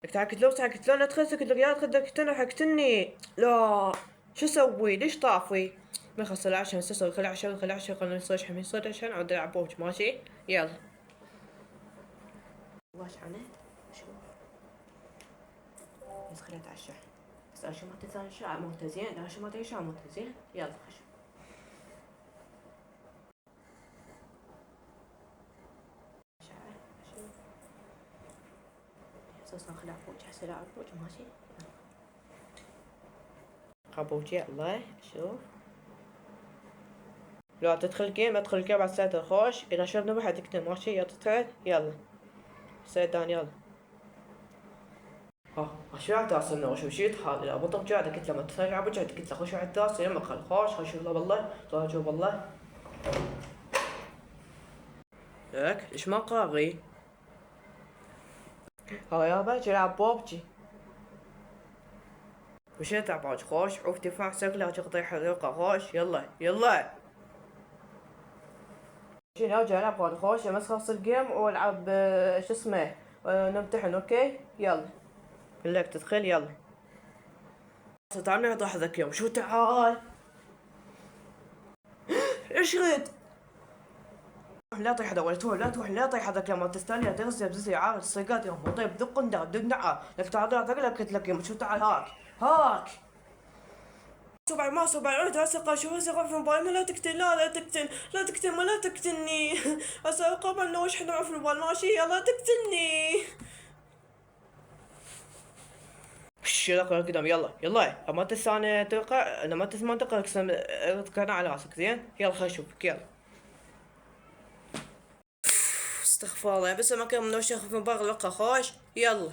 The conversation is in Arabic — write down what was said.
تعكت لو لا تخسك يا تخدك حكتني لا. شو اسوي؟ ليش طافي؟ ما خلص العشاء مسلسل خل عشاء خلنا نصير حمي صير عشان عود العب بوج ماشي يلا. واش عنه شو بس خليت اتعشى بس عشان ما تنسى شاء مو زين عشان ما تعيش مو زين يلا خش. اساسا خلع بوج هسه العب بوج ماشي خبوجي الله شوف. لو تدخل جيم ادخل جيم على الساعة الخوش اذا شربنا واحد تكتم ماشي يلا تدخل يلا سيدان يلا. ها شو قاعد تواصلنا وشو شيت حالي بطل جاعد قلت له ما ترجع بجد قلت له خش على الداس يلا خل خوش خش والله راجع والله لك ليش ما قاغي ها يابا تلعب بوبجي وش تلعب خوش عوف دفاع سكلة تقضي حريقة خوش يلا يلا شين ارجع العب خوش بس خلص الجيم والعب شو اسمه نمتحن اوكي يلا لك تدخل يلا تعال نعطي حظك يوم شو تعال ايش غد لا طيح هذا ولا تروح لا طيح هذاك لما تستنى تغسل بزي عارف الصيقات يوم طيب دق دق لك تعال قلت لك يوم شو تعال هاك سبع ما سبع عود هسه شو هسه في الموبايل لا تقتل لا تقتل ما لا تقتلني هسه قبل نوش حنا في الموبايل ماشي يلا تقتلني يلا قدام يلا ما تساني توقع لما تسمع تقرا كان على راسك زين يلا خلينا نشوفك يلا. استغفر الله بس ما كان منوش ياخذ مبالغ لقى خوش يلا